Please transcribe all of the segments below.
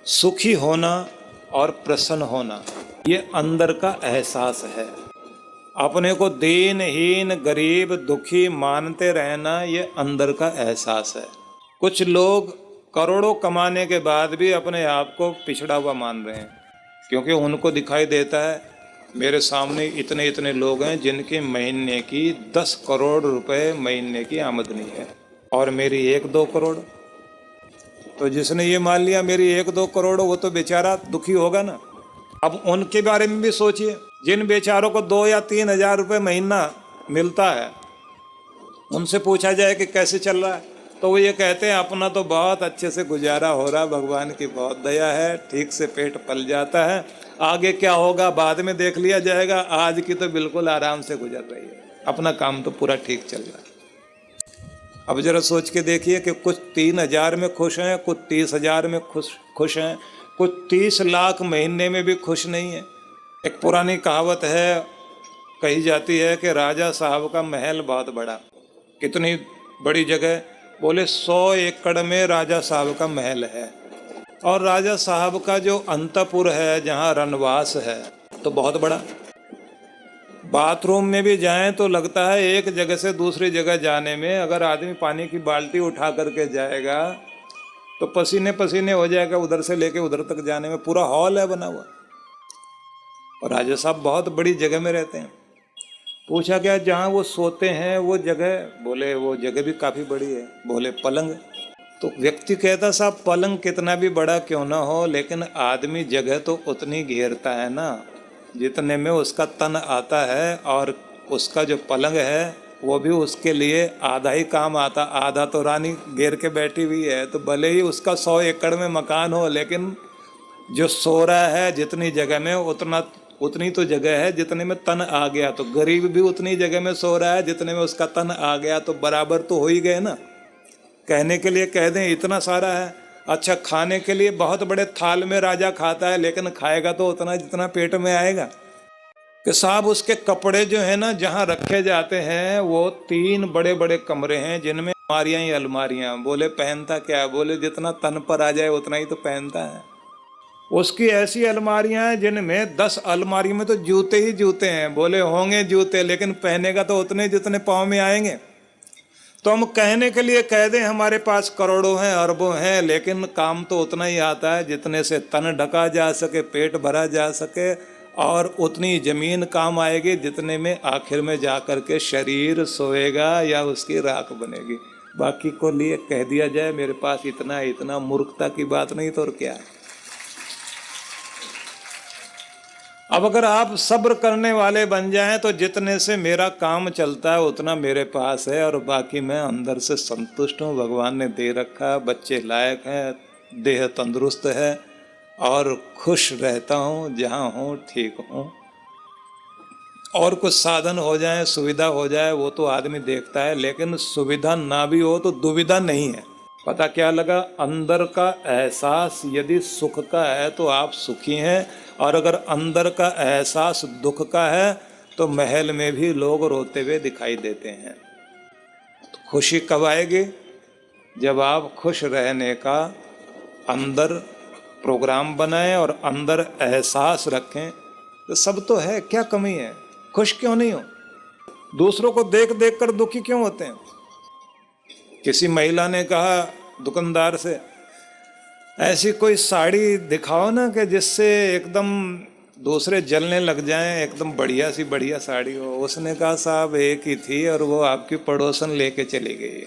सुखी होना और प्रसन्न होना ये अंदर का एहसास है। अपने को दीनहीन गरीब दुखी मानते रहना ये अंदर का एहसास है। कुछ लोग करोड़ों कमाने के बाद भी अपने आप को पिछड़ा हुआ मान रहे हैं, क्योंकि उनको दिखाई देता है मेरे सामने इतने इतने लोग हैं जिनके महीने की 10 करोड़ रुपए महीने की आमदनी है और मेरी 1-2 करोड़। तो जिसने ये मान लिया मेरी 1-2 करोड़, वो तो बेचारा दुखी होगा ना। अब उनके बारे में भी सोचिए, जिन बेचारों को 2 या 3 हजार रुपये महीना मिलता है, उनसे पूछा जाए कि कैसे चल रहा है, तो वो ये कहते हैं अपना तो बहुत अच्छे से गुजारा हो रहा, भगवान की बहुत दया है, ठीक से पेट पल जाता है, आगे क्या होगा बाद में देख लिया जाएगा, आज की तो बिल्कुल आराम से गुजर रही है, अपना काम तो पूरा ठीक चल रहा है। अब जरा सोच के देखिए कि कुछ 3 हजार में खुश हैं, कुछ 30 हजार में खुश हैं, कुछ 30 लाख महीने में भी खुश नहीं है। एक पुरानी कहावत है, कही जाती है कि राजा साहब का महल बहुत बड़ा। कितनी बड़ी जगह? बोले 100 एकड़ में राजा साहब का महल है, और राजा साहब का जो अंतपुर है जहाँ रनवास है तो बहुत बड़ा। बाथरूम में भी जाएं तो लगता है एक जगह से दूसरी जगह जाने में अगर आदमी पानी की बाल्टी उठा करके जाएगा तो पसीने पसीने हो जाएगा, उधर से लेके उधर तक जाने में। पूरा हॉल है बना हुआ। और राजा साहब बहुत बड़ी जगह में रहते हैं। पूछा क्या जहाँ वो सोते हैं वो जगह? बोले वो जगह भी काफ़ी बड़ी है। बोले पलंग? तो व्यक्ति कहता साहब पलंग कितना भी बड़ा क्यों ना हो, लेकिन आदमी जगह तो उतनी घेरता है ना जितने में उसका तन आता है, और उसका जो पलंग है वो भी उसके लिए आधा ही काम आता, आधा तो रानी घेर के बैठी हुई है। तो भले ही उसका 100 एकड़ में मकान हो, लेकिन जो सो रहा है जितनी जगह में उतनी तो जगह है जितने में तन आ गया। तो गरीब भी उतनी जगह में सो रहा है जितने में उसका तन आ गया, तो बराबर तो हो ही गए ना। कहने के लिए कह दें इतना सारा है। अच्छा, खाने के लिए बहुत बड़े थाल में राजा खाता है, लेकिन खाएगा तो उतना जितना पेट में आएगा। कि साहब उसके कपड़े जो है ना जहाँ रखे जाते हैं वो 3 बड़े बड़े कमरे हैं जिनमें अलमारियाँ ही अलमारियाँ। बोले पहनता क्या? बोले जितना तन पर आ जाए उतना ही तो पहनता है। उसकी ऐसी अलमारियाँ हैं जिनमें 10 अलमारी में तो जूते ही जूते हैं। बोले होंगे जूते, लेकिन पहनेगा तो उतने जितने पाँव में आएंगे। तो हम कहने के लिए कह दें हमारे पास करोड़ों हैं अरबों हैं, लेकिन काम तो उतना ही आता है जितने से तन ढका जा सके, पेट भरा जा सके, और उतनी जमीन काम आएगी जितने में आखिर में जा कर के शरीर सोएगा या उसकी राख बनेगी। बाकी को लिए कह दिया जाए मेरे पास इतना इतना, मूर्खता की बात नहीं तो और क्या है। अब अगर आप सब्र करने वाले बन जाएं तो जितने से मेरा काम चलता है उतना मेरे पास है, और बाकी मैं अंदर से संतुष्ट हूँ। भगवान ने दे रखा है, बच्चे लायक हैं, देह तंदुरुस्त है और खुश रहता हूँ जहाँ हूँ, ठीक हूँ। और कुछ साधन हो जाए, सुविधा हो जाए, वो तो आदमी देखता है, लेकिन सुविधा ना भी हो तो दुविधा नहीं है। पता क्या लगा? अंदर का एहसास यदि सुख का है तो आप सुखी हैं, और अगर अंदर का एहसास दुख का है तो महल में भी लोग रोते हुए दिखाई देते हैं। तो खुशी कब आएगी? जब आप खुश रहने का अंदर प्रोग्राम बनाएं और अंदर एहसास रखें। तो सब तो है, क्या कमी है? खुश क्यों नहीं हो? दूसरों को देख देख कर दुखी क्यों होते हैं? किसी महिला ने कहा दुकानदार से, ऐसी कोई साड़ी दिखाओ ना कि जिससे एकदम दूसरे जलने लग जाएं, एकदम बढ़िया सी बढ़िया साड़ी हो। उसने कहा साहब एक ही थी और वो आपकी पड़ोसन लेके चली गई,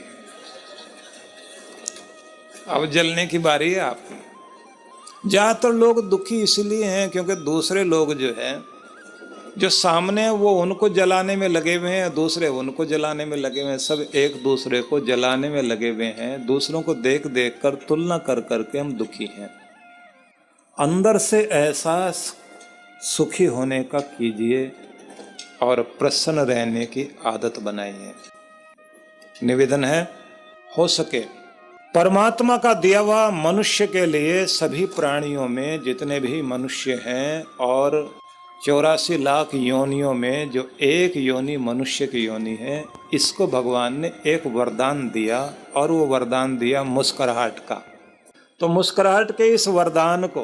अब जलने की बारी है आपकी। ज़्यादातर लोग दुखी इसलिए हैं क्योंकि दूसरे लोग जो है, जो सामने वो उनको जलाने में लगे हुए हैं, दूसरे उनको जलाने में लगे हुए हैं, सब एक दूसरे को जलाने में लगे हुए हैं। दूसरों को देख देख कर, तुलना कर करके हम दुखी हैं। अंदर से एहसास सुखी होने का कीजिए और प्रसन्न रहने की आदत बनाइए। निवेदन है, हो सके परमात्मा का दिया हुआ मनुष्य के लिए सभी प्राणियों में जितने भी मनुष्य हैं, और 84 लाख योनियों में जो एक योनि मनुष्य की योनि है, इसको भगवान ने एक वरदान दिया, और वो वरदान दिया मुस्कुराहट का। तो मुस्कुराहट के इस वरदान को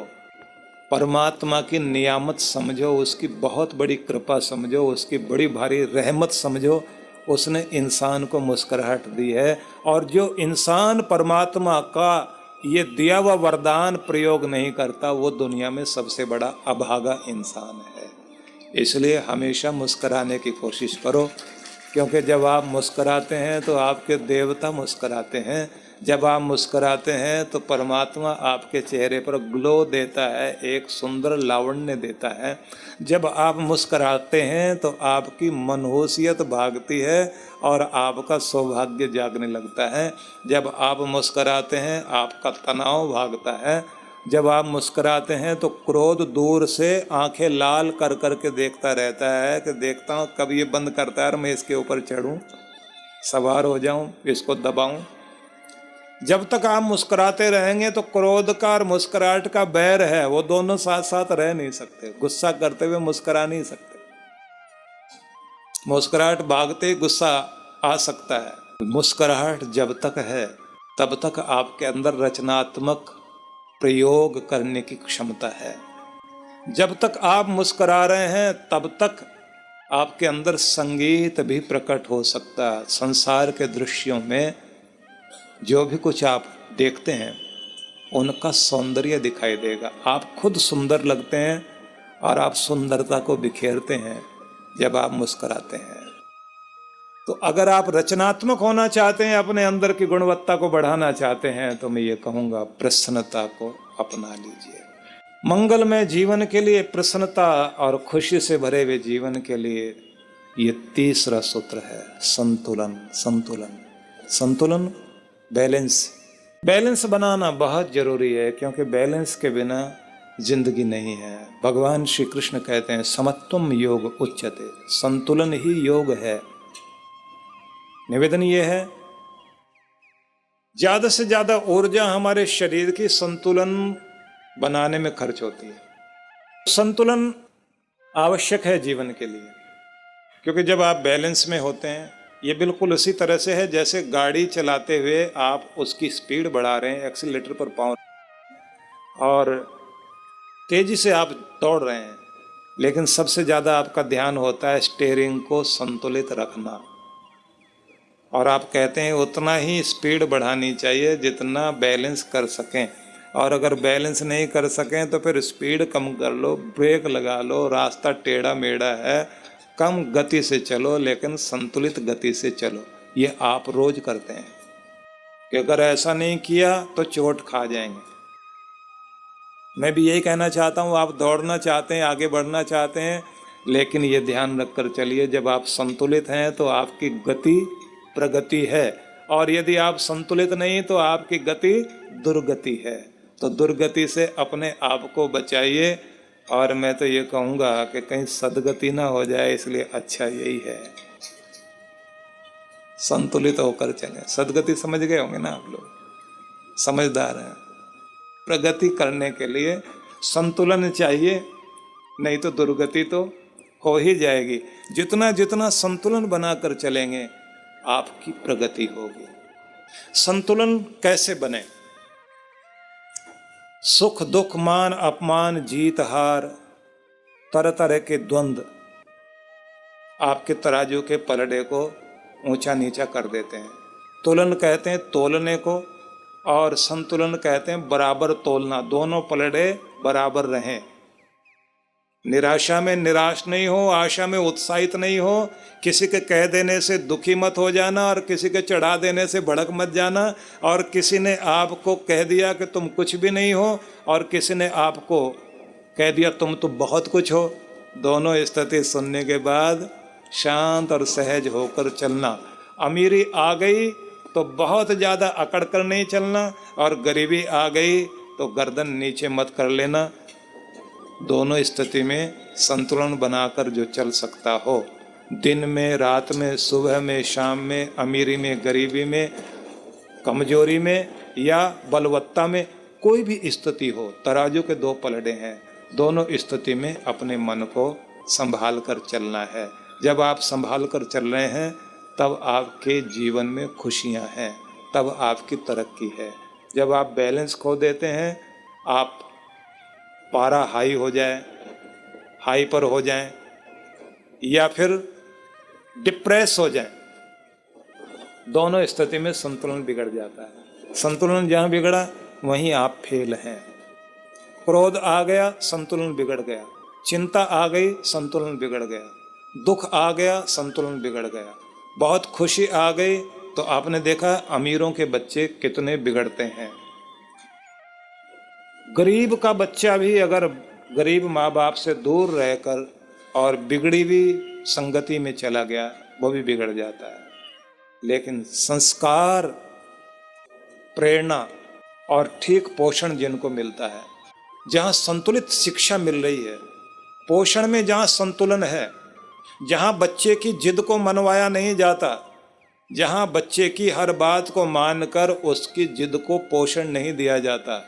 परमात्मा की नियामत समझो, उसकी बहुत बड़ी कृपा समझो, उसकी बड़ी भारी रहमत समझो। उसने इंसान को मुस्कुराहट दी है, और जो इंसान परमात्मा का ये दिया हुआ वरदान प्रयोग नहीं करता वो दुनिया में सबसे बड़ा अभागा इंसान है। इसलिए हमेशा मुस्कुराने की कोशिश करो, क्योंकि जब आप मुस्कुराते हैं तो आपके देवता मुस्कुराते हैं। जब आप मुस्कुराते हैं तो परमात्मा आपके चेहरे पर ग्लो देता है, एक सुंदर लावण्य देता है। जब आप मुस्कुराते हैं तो आपकी मनहूसियत भागती है और आपका सौभाग्य जागने लगता है। जब आप मुस्कुराते हैं आपका तनाव भागता है। जब आप मुस्कुराते हैं तो क्रोध दूर से आंखें लाल कर कर के देखता रहता है कि देखता हूँ कब ये बंद करता है और मैं इसके ऊपर चढ़ूँ, सवार हो जाऊँ, इसको दबाऊँ। जब तक आप मुस्कुराते रहेंगे तो क्रोध का और मुस्कुराहट का बैर है, वो दोनों साथ साथ रह नहीं सकते। गुस्सा करते हुए मुस्कुरा नहीं सकते, मुस्कुराहट भागते ही गुस्सा आ सकता है। मुस्कुराहट जब तक है तब तक आपके अंदर रचनात्मक प्रयोग करने की क्षमता है। जब तक आप मुस्कुरा रहे हैं तब तक आपके अंदर संगीत भी प्रकट हो सकता है। संसार के दृश्यों में जो भी कुछ आप देखते हैं उनका सौंदर्य दिखाई देगा। आप खुद सुंदर लगते हैं और आप सुंदरता को बिखेरते हैं जब आप मुस्कुराते हैं। तो अगर आप रचनात्मक होना चाहते हैं, अपने अंदर की गुणवत्ता को बढ़ाना चाहते हैं, तो मैं ये कहूँगा प्रसन्नता को अपना लीजिए। मंगलमय जीवन के लिए, प्रसन्नता और खुशी से भरे हुए जीवन के लिए ये तीसरा सूत्र है संतुलन। संतुलन, संतुलन, बैलेंस। बैलेंस बनाना बहुत जरूरी है, क्योंकि बैलेंस के बिना जिंदगी नहीं है। भगवान श्री कृष्ण कहते हैं समत्वम योग उच्यते, संतुलन ही योग है। निवेदन ये है, ज्यादा से ज्यादा ऊर्जा हमारे शरीर की संतुलन बनाने में खर्च होती है। संतुलन आवश्यक है जीवन के लिए, क्योंकि जब आप बैलेंस में होते हैं, ये बिल्कुल उसी तरह से है जैसे गाड़ी चलाते हुए आप उसकी स्पीड बढ़ा रहे हैं, एक्सीलेटर पर पाँव और तेजी से आप दौड़ रहे हैं, लेकिन सबसे ज़्यादा आपका ध्यान होता है स्टीयरिंग को संतुलित रखना। और आप कहते हैं उतना ही स्पीड बढ़ानी चाहिए जितना बैलेंस कर सकें, और अगर बैलेंस नहीं कर सकें तो फिर स्पीड कम कर लो, ब्रेक लगा लो, रास्ता टेढ़ा मेढ़ा है, कम गति से चलो लेकिन संतुलित गति से चलो। ये आप रोज करते हैं कि अगर ऐसा नहीं किया तो चोट खा जाएंगे। मैं भी यही कहना चाहता हूँ, आप दौड़ना चाहते हैं, आगे बढ़ना चाहते हैं, लेकिन ये ध्यान रखकर चलिए जब आप संतुलित हैं तो आपकी गति प्रगति है, और यदि आप संतुलित नहीं तो आपकी गति दुर्गति है। तो दुर्गति से अपने आप को बचाइए, और मैं तो ये कहूँगा कि कहीं सदगति ना हो जाए, इसलिए अच्छा यही है संतुलित होकर चलें। सदगति समझ गए होंगे ना आप लोग, समझदार हैं। प्रगति करने के लिए संतुलन चाहिए, नहीं तो दुर्गति तो हो ही जाएगी। जितना जितना संतुलन बनाकर चलेंगे आपकी प्रगति होगी। संतुलन कैसे बने? सुख दुख, मान अपमान, जीत हार, तरह तरह के द्वंद्व आपके तराजू के पलड़े को ऊंचा नीचा कर देते हैं। तुलन कहते हैं तोलने को, और संतुलन कहते हैं बराबर तोलना, दोनों पलड़े बराबर रहें। निराशा में निराश नहीं हो, आशा में उत्साहित नहीं हो, किसी के कह देने से दुखी मत हो जाना और किसी के चढ़ा देने से भड़क मत जाना, और किसी ने आपको कह दिया कि तुम कुछ भी नहीं हो और किसी ने आपको कह दिया तुम तो बहुत कुछ हो। दोनों स्थिति सुनने के बाद शांत और सहज होकर चलना। अमीरी आ गई तो बहुत ज़्यादा अकड़ कर नहीं चलना, और गरीबी आ गई तो गर्दन नीचे मत कर लेना। दोनों स्थिति में संतुलन बनाकर जो चल सकता हो, दिन में रात में, सुबह में शाम में, अमीरी में गरीबी में, कमजोरी में या बलवत्ता में, कोई भी स्थिति हो, तराजू के दो पलड़े हैं, दोनों स्थिति में अपने मन को संभाल कर चलना है। जब आप संभाल कर चल रहे हैं तब आपके जीवन में खुशियां हैं, तब आपकी तरक्की है। जब आप बैलेंस खो देते हैं, आप पारा हाई हो जाए, हाई पर हो जाएं, या फिर डिप्रेस हो जाएं, दोनों स्थिति में संतुलन बिगड़ जाता है। संतुलन जहाँ बिगड़ा वहीं आप फेल हैं। क्रोध आ गया, संतुलन बिगड़ गया। चिंता आ गई, संतुलन बिगड़ गया। दुख आ गया, संतुलन बिगड़ गया। बहुत खुशी आ गई तो आपने देखा अमीरों के बच्चे कितने बिगड़ते हैं। गरीब का बच्चा भी अगर गरीब माँ बाप से दूर रहकर और बिगड़ी हुई संगति में चला गया, वो भी बिगड़ जाता है। लेकिन संस्कार, प्रेरणा और ठीक पोषण जिनको मिलता है, जहाँ संतुलित शिक्षा मिल रही है, पोषण में जहाँ संतुलन है, जहाँ बच्चे की जिद को मनवाया नहीं जाता, जहाँ बच्चे की हर बात को मानकर उसकी जिद को पोषण नहीं दिया जाता,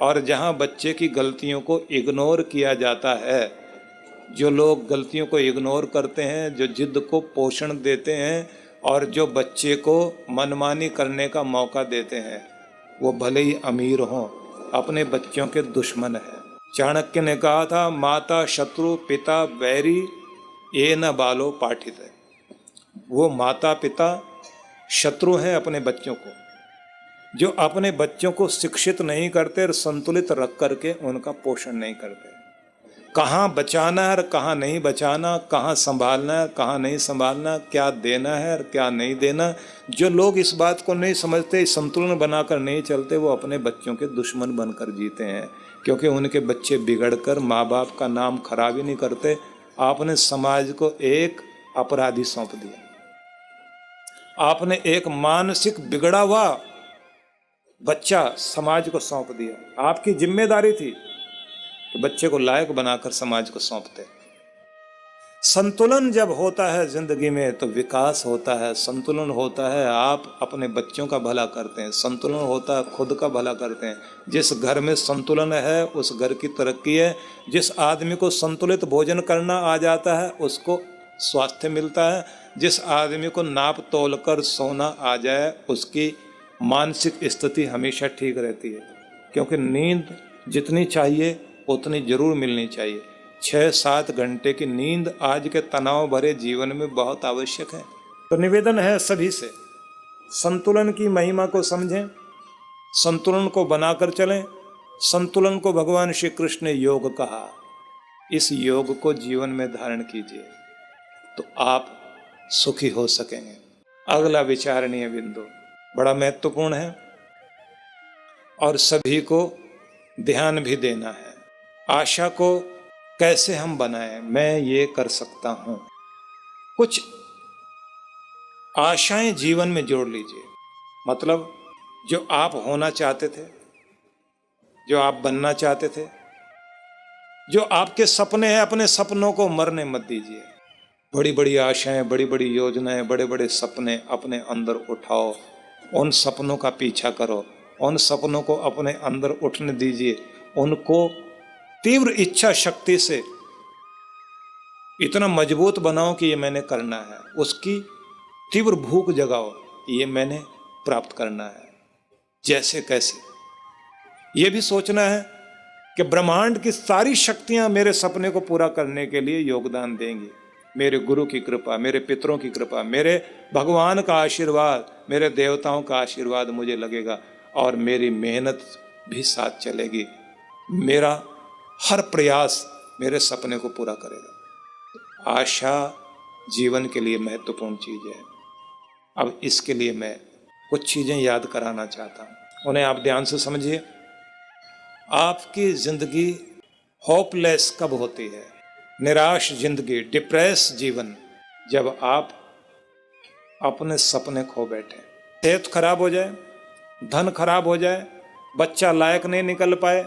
और जहाँ बच्चे की गलतियों को इग्नोर किया जाता है। जो लोग गलतियों को इग्नोर करते हैं, जो जिद को पोषण देते हैं और जो बच्चे को मनमानी करने का मौका देते हैं, वो भले ही अमीर हों, अपने बच्चों के दुश्मन हैं। चाणक्य ने कहा था, माता शत्रु पिता वैरी ये न बालो पाठित है। वो माता पिता शत्रु हैं अपने बच्चों को, जो अपने बच्चों को शिक्षित नहीं करते और संतुलित रख करके उनका पोषण नहीं करते। कहाँ बचाना है और कहाँ नहीं बचाना, कहाँ संभालना है कहाँ नहीं संभालना, क्या देना है और क्या नहीं देना, जो लोग इस बात को नहीं समझते, संतुलन बनाकर नहीं चलते, वो अपने बच्चों के दुश्मन बनकर जीते हैं। क्योंकि उनके बच्चे बिगड़कर माँ बाप का नाम खराब ही नहीं करते, आपने समाज को एक अपराधी सौंप दिया। आपने एक मानसिक बिगड़ा हुआ बच्चा समाज को सौंप दिया। आपकी जिम्मेदारी थी कि बच्चे को लायक बनाकर समाज को सौंपते। संतुलन जब होता है जिंदगी में तो विकास होता है, संतुलन होता है, आप अपने बच्चों का भला करते हैं, संतुलन होता है खुद का भला करते हैं। जिस घर में संतुलन है उस घर की तरक्की है। जिस आदमी को संतुलित भोजन करना आ जाता है उसको स्वास्थ्य मिलता है। जिस आदमी को नाप तोल कर सोना आ जाए उसकी मानसिक स्थिति हमेशा ठीक रहती है। क्योंकि नींद जितनी चाहिए उतनी जरूर मिलनी चाहिए। 6-7 घंटे की नींद आज के तनाव भरे जीवन में बहुत आवश्यक है। तो निवेदन है सभी से, संतुलन की महिमा को समझें, संतुलन को बनाकर चलें। संतुलन को भगवान श्री कृष्ण ने योग कहा। इस योग को जीवन में धारण कीजिए तो आप सुखी हो सकेंगे। अगला विचारणीय बिंदु बड़ा महत्वपूर्ण है और सभी को ध्यान भी देना है। आशा को कैसे हम बनाएं, मैं ये कर सकता हूं। कुछ आशाएं जीवन में जोड़ लीजिए। मतलब जो आप होना चाहते थे, जो आप बनना चाहते थे, जो आपके सपने हैं, अपने सपनों को मरने मत दीजिए। बड़ी बड़ी आशाएं, बड़ी बड़ी योजनाएं, बड़े बड़े सपने अपने अंदर उठाओ, उन सपनों का पीछा करो, उन सपनों को अपने अंदर उठने दीजिए। उनको तीव्र इच्छा शक्ति से इतना मजबूत बनाओ कि ये मैंने करना है। उसकी तीव्र भूख जगाओ, ये मैंने प्राप्त करना है। जैसे कैसे ये भी सोचना है कि ब्रह्मांड की सारी शक्तियां मेरे सपने को पूरा करने के लिए योगदान देंगी। मेरे गुरु की कृपा, मेरे पितरों की कृपा, मेरे भगवान का आशीर्वाद, मेरे देवताओं का आशीर्वाद मुझे लगेगा और मेरी मेहनत भी साथ चलेगी। मेरा हर प्रयास मेरे सपने को पूरा करेगा। आशा जीवन के लिए महत्वपूर्ण चीज है। अब इसके लिए मैं कुछ चीजें याद कराना चाहता हूं, उन्हें आप ध्यान से समझिए। आपकी जिंदगी होपलेस कब होती है? निराश जिंदगी, डिप्रेस जीवन, जब आप अपने सपने खो बैठे, सेहत खराब हो जाए, धन खराब हो जाए, बच्चा लायक नहीं निकल पाए,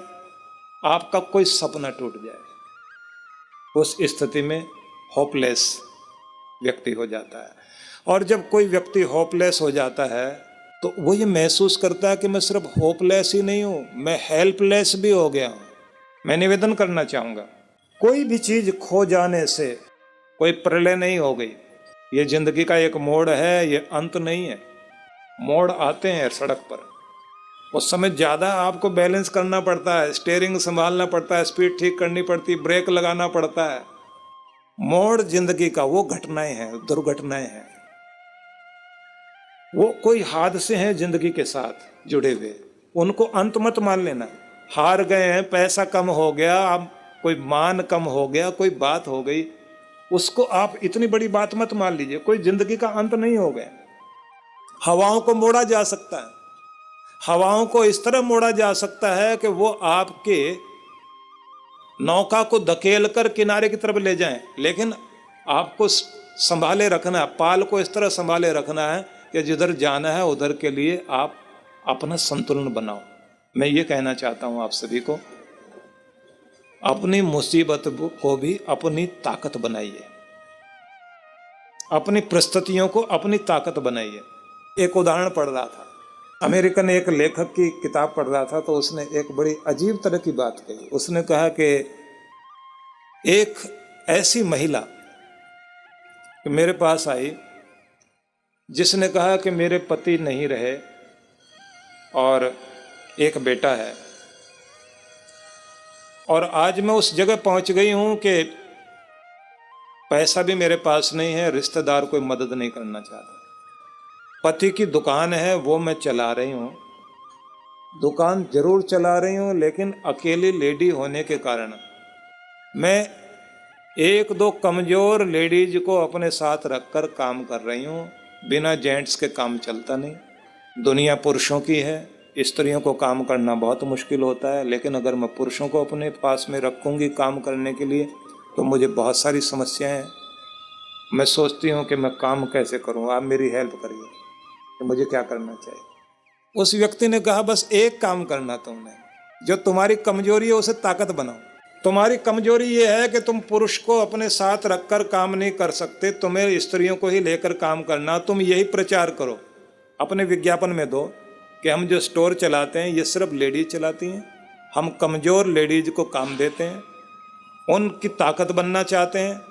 आपका कोई सपना टूट जाए, उस स्थिति में होपलेस व्यक्ति हो जाता है। और जब कोई व्यक्ति होपलेस हो जाता है तो वो ये महसूस करता है कि मैं सिर्फ होपलेस ही नहीं हूं, मैं हेल्पलेस भी हो गया हूं। मैं निवेदन करना चाहूंगा, कोई भी चीज खो जाने से कोई प्रलय नहीं हो गई। ये जिंदगी का एक मोड़ है, ये अंत नहीं है। मोड़ आते हैं सड़क पर, उस समय ज़्यादा आपको बैलेंस करना पड़ता है, स्टीयरिंग संभालना पड़ता है, स्पीड ठीक करनी पड़ती, ब्रेक लगाना पड़ता है। मोड़ जिंदगी का वो घटनाएं हैं, दुर्घटनाएं हैं, वो कोई हादसे हैं जिंदगी के साथ जुड़े हुए, उनको अंत मत मान लेना। हार गए हैं, पैसा कम हो गया, अब कोई मान कम हो गया, कोई बात हो गई, उसको आप इतनी बड़ी बात मत मान लीजिए। कोई जिंदगी का अंत नहीं हो गया। हवाओं को मोड़ा जा सकता है, हवाओं को इस तरह मोड़ा जा सकता है कि वो आपके नौका को धकेल कर किनारे की तरफ ले जाएं, लेकिन आपको संभाले रखना है, पाल को इस तरह संभाले रखना है कि जिधर जाना है उधर के लिए आप अपना संतुलन बनाओ। मैं ये कहना चाहता हूँ आप सभी को, अपनी मुसीबत को भी अपनी ताकत बनाइए, अपनी परिस्थितियों को अपनी ताकत बनाइए। एक उदाहरण पढ़ रहा था, अमेरिकन एक लेखक की किताब पढ़ रहा था, तो उसने एक बड़ी अजीब तरह की बात कही। उसने कहा कि एक ऐसी महिला मेरे पास आई जिसने कहा कि मेरे पति नहीं रहे और एक बेटा है, और आज मैं उस जगह पहुंच गई हूं कि पैसा भी मेरे पास नहीं है, रिश्तेदार कोई मदद नहीं करना चाहता। पति की दुकान है वो मैं चला रही हूं, दुकान जरूर चला रही हूं, लेकिन अकेली लेडी होने के कारण मैं एक दो कमजोर लेडीज को अपने साथ रखकर काम कर रही हूं। बिना जेंट्स के काम चलता नहीं। दुनिया पुरुषों की है, स्त्रियों को काम करना बहुत मुश्किल होता है, लेकिन अगर मैं पुरुषों को अपने पास में रखूंगी काम करने के लिए तो मुझे बहुत सारी समस्याएं हैं। मैं सोचती हूँ कि मैं काम कैसे करूँ, आप मेरी हेल्प करिए कि मुझे क्या करना चाहिए। उस व्यक्ति ने कहा बस एक काम करना तुमने, जो तुम्हारी कमजोरी है उसे ताकत बनाओ। तुम्हारी कमजोरी ये है कि तुम पुरुष को अपने साथ रखकर काम नहीं कर सकते, तुम्हें स्त्रियों को ही लेकर काम करना। तुम यही प्रचार करो, अपने विज्ञापन में दो कि हम जो स्टोर चलाते हैं ये सिर्फ लेडीज चलाती हैं, हम कमज़ोर लेडीज को काम देते हैं, उनकी ताकत बनना चाहते हैं,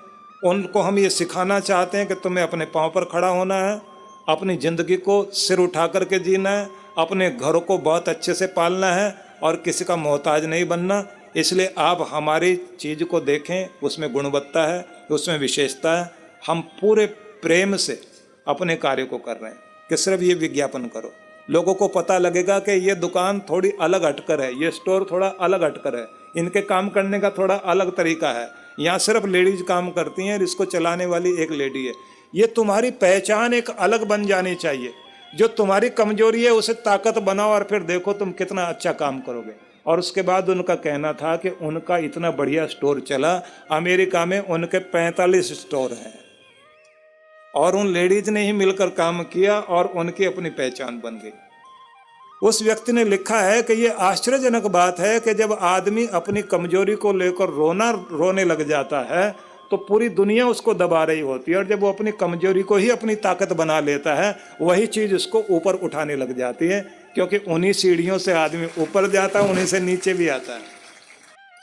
उनको हम ये सिखाना चाहते हैं कि तुम्हें अपने पाँव पर खड़ा होना है, अपनी ज़िंदगी को सिर उठा करके जीना है, अपने घरों को बहुत अच्छे से पालना है और किसी का मोहताज नहीं बनना। इसलिए आप हमारी चीज़ को देखें, उसमें गुणवत्ता है, उसमें विशेषता है। हम पूरे प्रेम से अपने कार्य को कर रहे हैं कि सिर्फ ये विज्ञापन करो, लोगों को पता लगेगा कि ये दुकान थोड़ी अलग हटकर है, ये स्टोर थोड़ा अलग हटकर है, इनके काम करने का थोड़ा अलग तरीका है, यहाँ सिर्फ लेडीज काम करती हैं, इसको चलाने वाली एक लेडी है। ये तुम्हारी पहचान एक अलग बन जानी चाहिए। जो तुम्हारी कमजोरी है उसे ताकत बनाओ और फिर देखो तुम कितना अच्छा काम करोगे। और उसके बाद उनका कहना था कि उनका इतना बढ़िया स्टोर चला, अमेरिका में उनके 45 स्टोर हैं और उन लेडीज ने ही मिलकर काम किया और उनकी अपनी पहचान बन गई। उस व्यक्ति ने लिखा है कि ये आश्चर्यजनक बात है कि जब आदमी अपनी कमजोरी को लेकर रोने लग जाता है तो पूरी दुनिया उसको दबा रही होती है, और जब वो अपनी कमजोरी को ही अपनी ताकत बना लेता है वही चीज़ उसको ऊपर उठाने लग जाती है, क्योंकि उन्हीं सीढ़ियों से आदमी ऊपर जाता है, उन्हीं से नीचे भी आता है।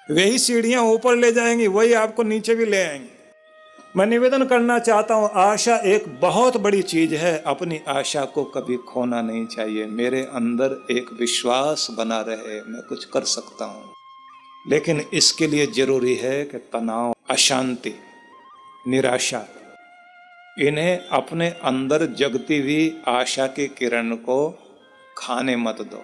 वही सीढ़ियाँ ऊपर ले जाएंगी, वही आपको नीचे भी ले आएंगी। मैं निवेदन करना चाहता हूँ, आशा एक बहुत बड़ी चीज़ है, अपनी आशा को कभी खोना नहीं चाहिए। मेरे अंदर एक विश्वास बना रहे, मैं कुछ कर सकता हूँ, लेकिन इसके लिए जरूरी है कि तनाव, अशांति, निराशा, इन्हें अपने अंदर जगती हुई आशा की किरण को खाने मत दो।